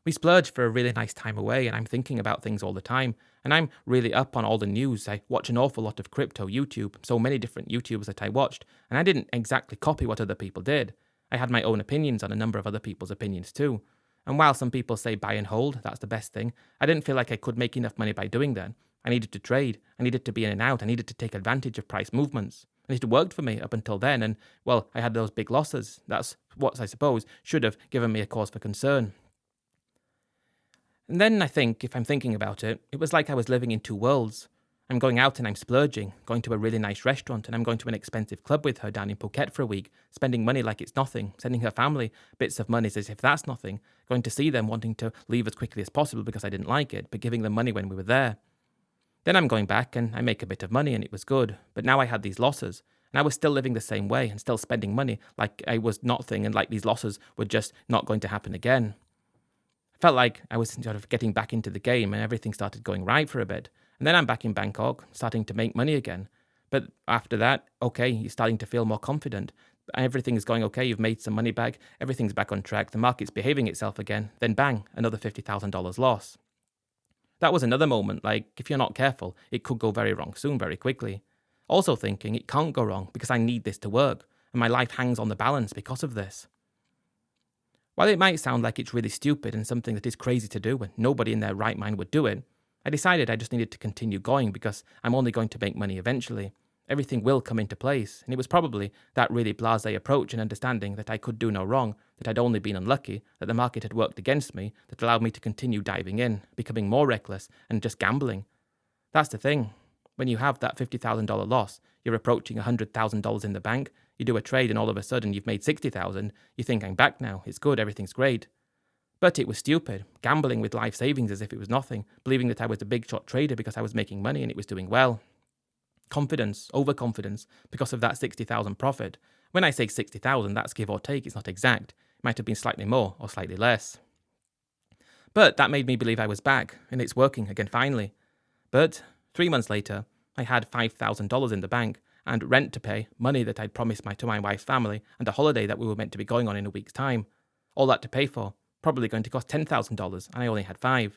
We splurged for a really nice time away, and I'm thinking about things all the time, and I'm really up on all the news. I watch an awful lot of crypto YouTube, so many different YouTubers that I watched, and I didn't exactly copy what other people did. I had my own opinions on a number of other people's opinions too. And while some people say buy and hold, that's the best thing, I didn't feel like I could make enough money by doing that. I needed to trade, I needed to be in and out, I needed to take advantage of price movements. And it had worked for me up until then, and, well, I had those big losses. That's what I suppose should have given me a cause for concern. And then I think, if I'm thinking about it, it was like I was living in two worlds. I'm going out and I'm splurging, going to a really nice restaurant, and I'm going to an expensive club with her down in Phuket for a week, spending money like it's nothing, sending her family bits of money as if that's nothing, going to see them wanting to leave as quickly as possible because I didn't like it, but giving them money when we were there. Then I'm going back and I make a bit of money and it was good, but now I had these losses, and I was still living the same way and still spending money like I was nothing and like these losses were just not going to happen again. I felt like I was sort of getting back into the game and everything started going right for a bit. And then I'm back in Bangkok, starting to make money again. But after that, okay, you're starting to feel more confident. Everything is going okay, you've made some money back, everything's back on track, the market's behaving itself again. Then bang, another $50,000 loss. That was another moment, like, if you're not careful, it could go very wrong soon, very quickly. Also thinking, it can't go wrong because I need this to work, and my life hangs on the balance because of this. While it might sound like it's really stupid and something that is crazy to do and nobody in their right mind would do it, I decided I just needed to continue going because I'm only going to make money eventually. Everything will come into place, and it was probably that really blasé approach and understanding that I could do no wrong, that I'd only been unlucky, that the market had worked against me, that allowed me to continue diving in, becoming more reckless, and just gambling. That's the thing. When you have that $50,000 loss, you're approaching $100,000 in the bank, you do a trade and all of a sudden you've made $60,000, you think I'm back now, it's good, everything's great. But it was stupid, gambling with life savings as if it was nothing, believing that I was a big shot trader because I was making money and it was doing well. Confidence, overconfidence, because of that 60,000 profit. When I say 60,000, that's give or take, it's not exact. It might have been slightly more or slightly less. But that made me believe I was back, and it's working again finally. But 3 months later, I had $5,000 in the bank, and rent to pay, money that I'd promised to my wife's family, and a holiday that we were meant to be going on in a week's time. All that to pay for, probably going to cost $10,000, and I only had $5,000.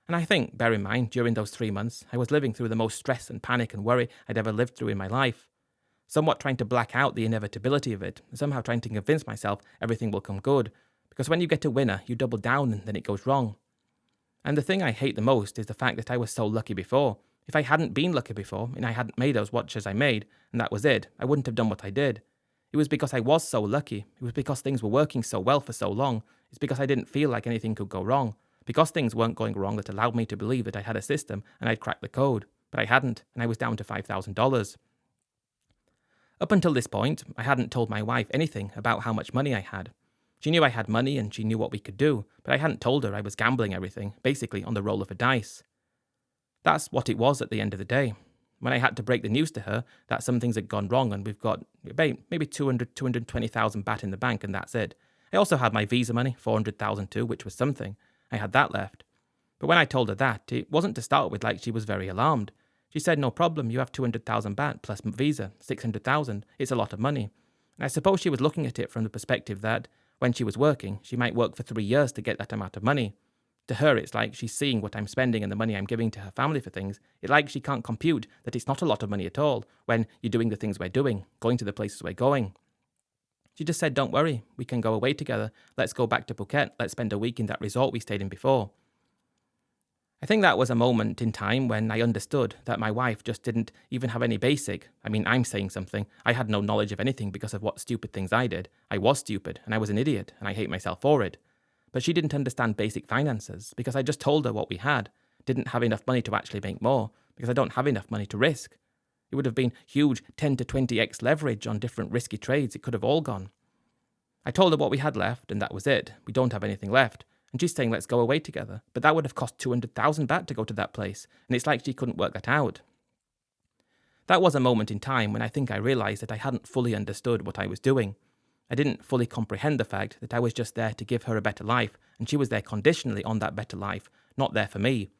And I think, bear in mind, during those 3 months, I was living through the most stress and panic and worry I'd ever lived through in my life. Somewhat trying to black out the inevitability of it, and somehow trying to convince myself everything will come good, because when you get a winner, you double down and then it goes wrong. And the thing I hate the most is the fact that I was so lucky before. If I hadn't been lucky before, and I hadn't made as much as I made, and that was it, I wouldn't have done what I did. It was because I was so lucky. It was because things were working so well for so long. It's because I didn't feel like anything could go wrong. Because things weren't going wrong that allowed me to believe that I had a system and I'd cracked the code. But I hadn't, and I was down to $5,000. Up until this point, I hadn't told my wife anything about how much money I had. She knew I had money and she knew what we could do, but I hadn't told her I was gambling everything, basically on the roll of a dice. That's what it was at the end of the day. When I had to break the news to her that some things had gone wrong and we've got maybe 220,000 baht in the bank and that's it. I also had my visa money, 400,000 too, which was something. I had that left. But when I told her that, it wasn't to start with like she was very alarmed. She said, no problem, you have 200,000 baht plus visa, 600,000. It's a lot of money. And I suppose she was looking at it from the perspective that when she was working, she might work for 3 years to get that amount of money. To her, it's like she's seeing what I'm spending and the money I'm giving to her family for things. It's like she can't compute that it's not a lot of money at all when you're doing the things we're doing, going to the places we're going. She just said, don't worry, we can go away together. Let's go back to Phuket. Let's spend a week in that resort we stayed in before. I think that was a moment in time when I understood that my wife just didn't even have any basic. I'm saying something. I had no knowledge of anything because of what stupid things I did. I was stupid and I was an idiot and I hate myself for it. But she didn't understand basic finances because I just told her what we had. Didn't have enough money to actually make more because I don't have enough money to risk. It would have been huge 10 to 20x leverage on different risky trades. It could have all gone. I told her what we had left and that was it. We don't have anything left. And she's saying, let's go away together. But that would have cost 200,000 baht to go to that place. And it's like she couldn't work that out. That was a moment in time when I think I realized that I hadn't fully understood what I was doing. I didn't fully comprehend the fact that I was just there to give her a better life, and she was there conditionally on that better life, not there for me.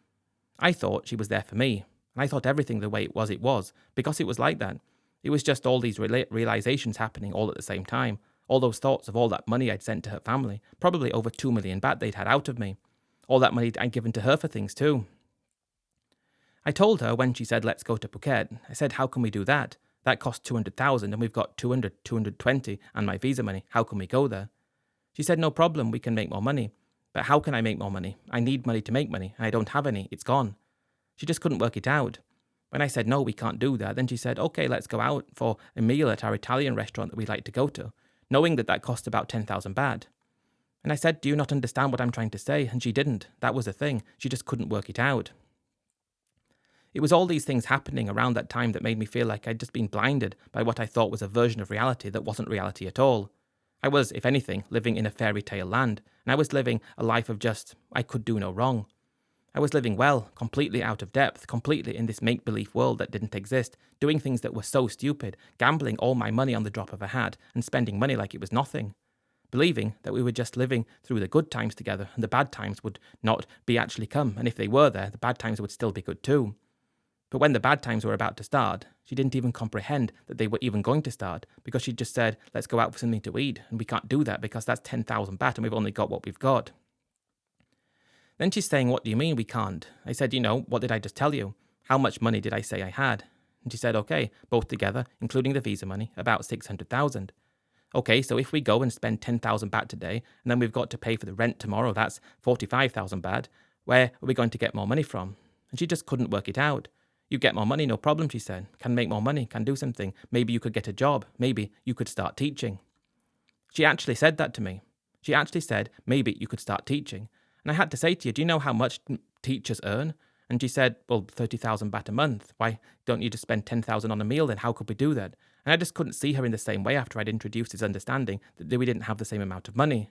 I thought she was there for me, and I thought everything the way it was, because it was like that. It was just all these realizations happening all at the same time, all those thoughts of all that money I'd sent to her family, probably over 2 million baht they'd had out of me, all that money I'd given to her for things too. I told her when she said, let's go to Phuket, I said, how can we do that? That cost 200,000 and we've got 220 and my visa money. How can we go there? She said, no problem, we can make more money. But how can I make more money? I need money to make money and I don't have any. It's gone. She just couldn't work it out. When I said, no, we can't do that, then she said, okay, let's go out for a meal at our Italian restaurant that we like to go to, knowing that cost about 10,000 baht. And I said, do you not understand what I'm trying to say? And she didn't. That was the thing. She just couldn't work it out. It was all these things happening around that time that made me feel like I'd just been blinded by what I thought was a version of reality that wasn't reality at all. I was, if anything, living in a fairy tale land, and I was living a life of just, I could do no wrong. I was living well, completely out of depth, completely in this make-believe world that didn't exist, doing things that were so stupid, gambling all my money on the drop of a hat, and spending money like it was nothing. Believing that we were just living through the good times together, and the bad times would not be actually come, and if they were there, the bad times would still be good too. But when the bad times were about to start, she didn't even comprehend that they were even going to start because she just said, let's go out for something to eat. And we can't do that because that's 10,000 baht and we've only got what we've got. Then she's saying, what do you mean we can't? I said, what did I just tell you? How much money did I say I had? And she said, okay, both together, including the visa money, about 600,000. Okay, so if we go and spend 10,000 baht today, and then we've got to pay for the rent tomorrow, that's 45,000 baht, where are we going to get more money from? And she just couldn't work it out. You get more money, no problem, she said. Can make more money, can do something. Maybe you could get a job. Maybe you could start teaching. She actually said that to me. She actually said, maybe you could start teaching. And I had to say to you, do you know how much teachers earn? And she said, well, 30,000 baht a month. Why don't you just spend 10,000 on a meal then? How could we do that? And I just couldn't see her in the same way after I'd introduced this understanding that we didn't have the same amount of money.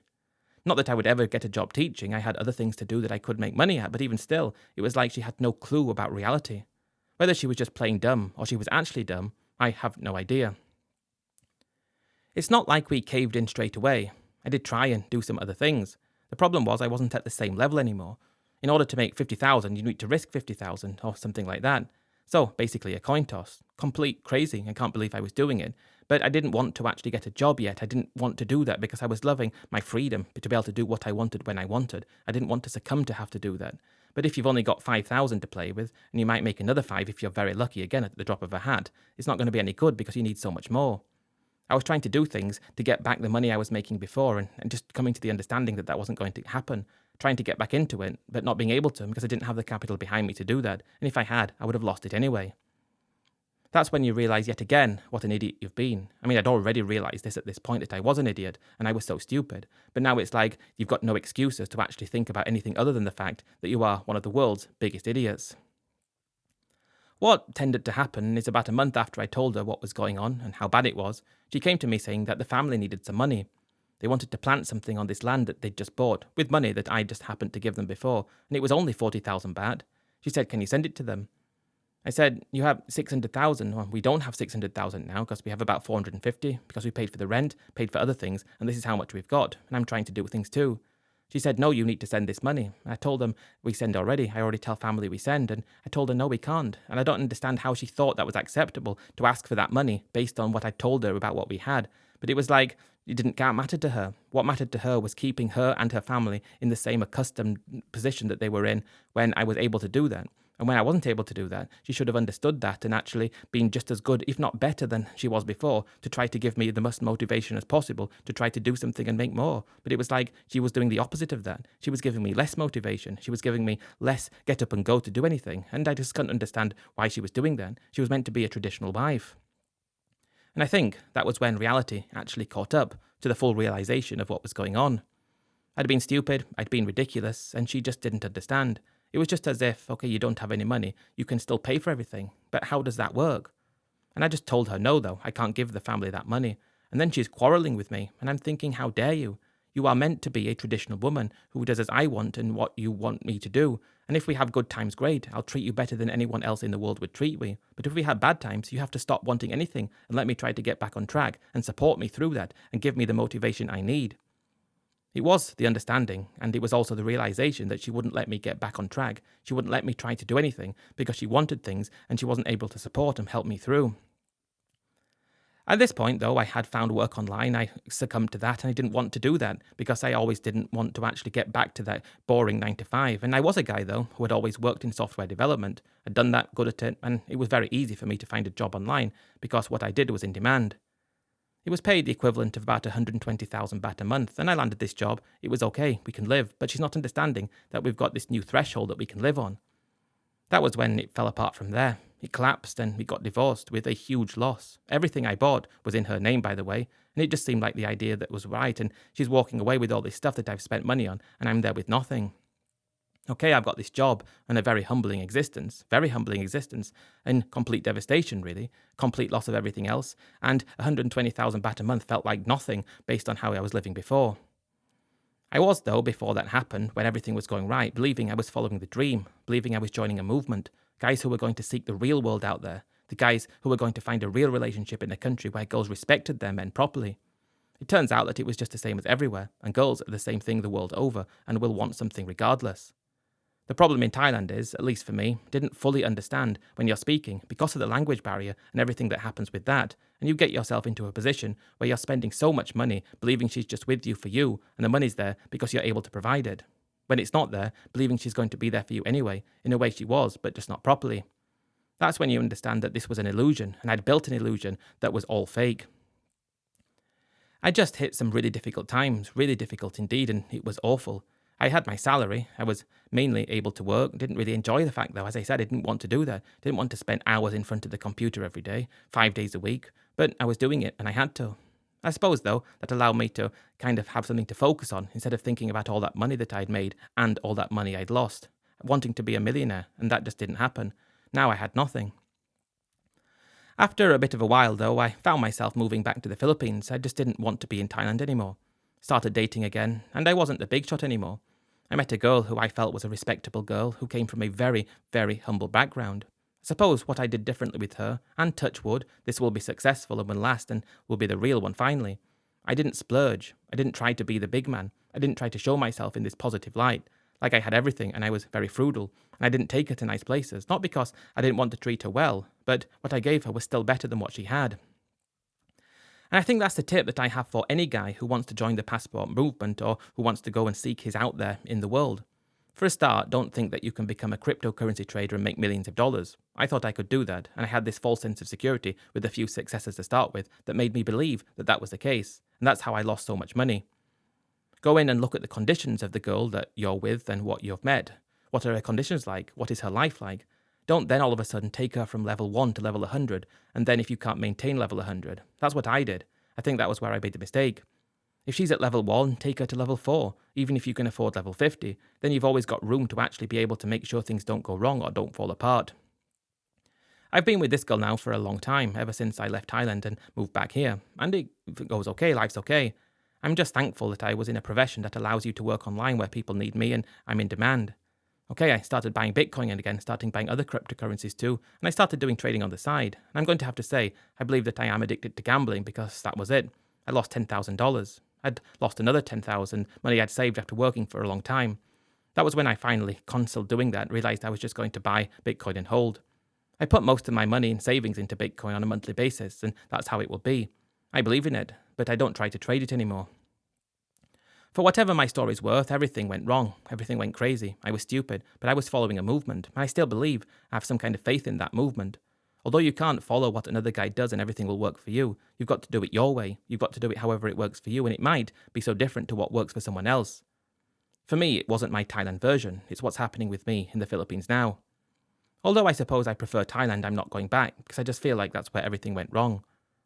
Not that I would ever get a job teaching. I had other things to do that I could make money at, but even still, it was like she had no clue about reality. Whether she was just playing dumb or she was actually dumb, I have no idea. It's not like we caved in straight away. I did try and do some other things. The problem was I wasn't at the same level anymore. In order to make 50,000, you need to risk 50,000 or something like that. So basically a coin toss. Complete crazy. I can't believe I was doing it. But I didn't want to actually get a job yet. I didn't want to do that because I was loving my freedom to be able to do what I wanted when I wanted. I didn't want to succumb to have to do that. But if you've only got 5,000 to play with, and you might make another 5 if you're very lucky again at the drop of a hat, it's not going to be any good because you need so much more. I was trying to do things to get back the money I was making before and just coming to the understanding that wasn't going to happen, trying to get back into it, but not being able to because I didn't have the capital behind me to do that, and if I had, I would have lost it anyway. That's when you realise yet again what an idiot you've been. I'd already realised this at this point that I was an idiot and I was so stupid. But now it's like you've got no excuses to actually think about anything other than the fact that you are one of the world's biggest idiots. What tended to happen is about a month after I told her what was going on and how bad it was, she came to me saying that the family needed some money. They wanted to plant something on this land that they'd just bought, with money that I just happened to give them before, and it was only 40,000 baht. She said, can you send it to them? I said, you have 600,000. Well, we don't have 600,000 now because we have about 450 because we paid for the rent, paid for other things, and this is how much we've got. And I'm trying to do things too. She said, no, you need to send this money. I told them we send already. I already tell family we send. And I told her, no, we can't. And I don't understand how she thought that was acceptable to ask for that money based on what I told her about what we had. But it was like, It didn't matter to her. What mattered to her was keeping her and her family in the same accustomed position that they were in when I was able to do that. And when I wasn't able to do that, she should have understood that and actually been just as good, if not better than she was before, to try to give me the most motivation as possible, to try to do something and make more. But it was like she was doing the opposite of that. She was giving me less motivation. She was giving me less get up and go to do anything. And I just couldn't understand why she was doing that. She was meant to be a traditional wife. And I think that was when reality actually caught up to the full realization of what was going on. I'd been stupid, I'd been ridiculous, and she just didn't understand. It was just as if, okay, you don't have any money, you can still pay for everything, but how does that work? And I just told her, no, though, I can't give the family that money. And then she's quarrelling with me, and I'm thinking, how dare you? You are meant to be a traditional woman who does as I want and what you want me to do. And if we have good times, great. I'll treat you better than anyone else in the world would treat me. But if we have bad times, you have to stop wanting anything and let me try to get back on track and support me through that and give me the motivation I need. It was the understanding, and it was also the realization that she wouldn't let me get back on track. She wouldn't let me try to do anything because she wanted things and she wasn't able to support and help me through. At this point, though, I had found work online. I succumbed to that, and I didn't want to do that because I always didn't want to actually get back to that boring 9 to 5. And I was a guy, though, who had always worked in software development. I'd done that, good at it, and it was very easy for me to find a job online because what I did was in demand. It was paid the equivalent of about 120,000 baht a month, and I landed this job. It was okay, we can live, but she's not understanding that we've got this new threshold that we can live on. That was when it fell apart from there. It collapsed and we got divorced with a huge loss. Everything I bought was in her name, by the way, and it just seemed like the idea that was right, and she's walking away with all this stuff that I've spent money on, and I'm there with nothing. Okay, I've got this job and a very humbling existence, and complete devastation, really, complete loss of everything else, and 120,000 baht a month felt like nothing based on how I was living before. I was, though, before that happened, when everything was going right, believing I was following the dream, believing I was joining a movement, guys who were going to seek the real world out there, the guys who were going to find a real relationship in a country where girls respected their men properly. It turns out that it was just the same as everywhere, and girls are the same thing the world over, and will want something regardless. The problem in Thailand is, at least for me, didn't fully understand when you're speaking because of the language barrier and everything that happens with that, and you get yourself into a position where you're spending so much money believing she's just with you for you, and the money's there because you're able to provide it. When it's not there, believing she's going to be there for you anyway, in a way she was, but just not properly. That's when you understand that this was an illusion, and I'd built an illusion that was all fake. I just hit some really difficult times, really difficult indeed, and it was awful. I had my salary, I was mainly able to work, didn't really enjoy the fact though, as I said, I didn't want to do that, didn't want to spend hours in front of the computer every day, 5 days a week, but I was doing it and I had to. I suppose though, that allowed me to kind of have something to focus on instead of thinking about all that money that I'd made and all that money I'd lost, wanting to be a millionaire, and that just didn't happen. Now I had nothing. After a bit of a while though, I found myself moving back to the Philippines. I just didn't want to be in Thailand anymore. Started dating again, and I wasn't the big shot anymore. I met a girl who I felt was a respectable girl who came from a very, very humble background. I suppose what I did differently with her, and touch wood, this will be successful and will last and will be the real one finally. I didn't splurge. I didn't try to be the big man. I didn't try to show myself in this positive light. Like I had everything and I was very frugal, and I didn't take her to nice places, not because I didn't want to treat her well, but what I gave her was still better than what she had. And I think that's the tip that I have for any guy who wants to join the passport movement or who wants to go and seek his out there in the world. For a start, don't think that you can become a cryptocurrency trader and make millions of dollars. I thought I could do that, and I had this false sense of security with a few successes to start with that made me believe that that was the case, and that's how I lost so much money. Go in and look at the conditions of the girl that you're with and what you've met. What are her conditions like? What is her life like? Don't then all of a sudden take her from level 1 to level 100, and then if you can't maintain level 100. That's what I did. I think that was where I made the mistake. If she's at level 1, take her to level 4. Even if you can afford level 50, then you've always got room to actually be able to make sure things don't go wrong or don't fall apart. I've been with this girl now for a long time, ever since I left Thailand and moved back here, and it goes okay, life's okay. I'm just thankful that I was in a profession that allows you to work online where people need me and I'm in demand. Okay, I started buying Bitcoin and again, starting buying other cryptocurrencies too, and I started doing trading on the side. And I'm going to have to say, I believe that I am addicted to gambling because that was it. I lost $10,000. I'd lost another $10,000, money I'd saved after working for a long time. That was when I finally, concealed doing that, realized I was just going to buy Bitcoin and hold. I put most of my money and savings into Bitcoin on a monthly basis, and that's how it will be. I believe in it, but I don't try to trade it anymore. For whatever my story's worth, everything went wrong. Everything went crazy. I was stupid, but I was following a movement, and I still believe I have some kind of faith in that movement. Although you can't follow what another guy does and everything will work for you, you've got to do it your way. You've got to do it however it works for you, and it might be so different to what works for someone else. For me, it wasn't my Thailand version. It's what's happening with me in the Philippines now. Although I suppose I prefer Thailand, I'm not going back, because I just feel like that's where everything went wrong.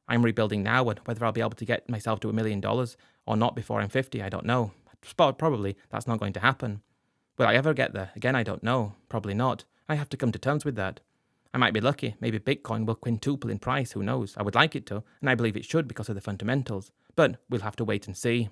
I'm rebuilding now, and whether I'll be able to get myself to $1 million or not before I'm 50, I don't know. Probably that's not going to happen. Will I ever get there? Again, I don't know. Probably not. I have to come to terms with that. I might be lucky. Maybe Bitcoin will quintuple in price, who knows? I would like it to, and I believe it should because of the fundamentals. But we'll have to wait and see.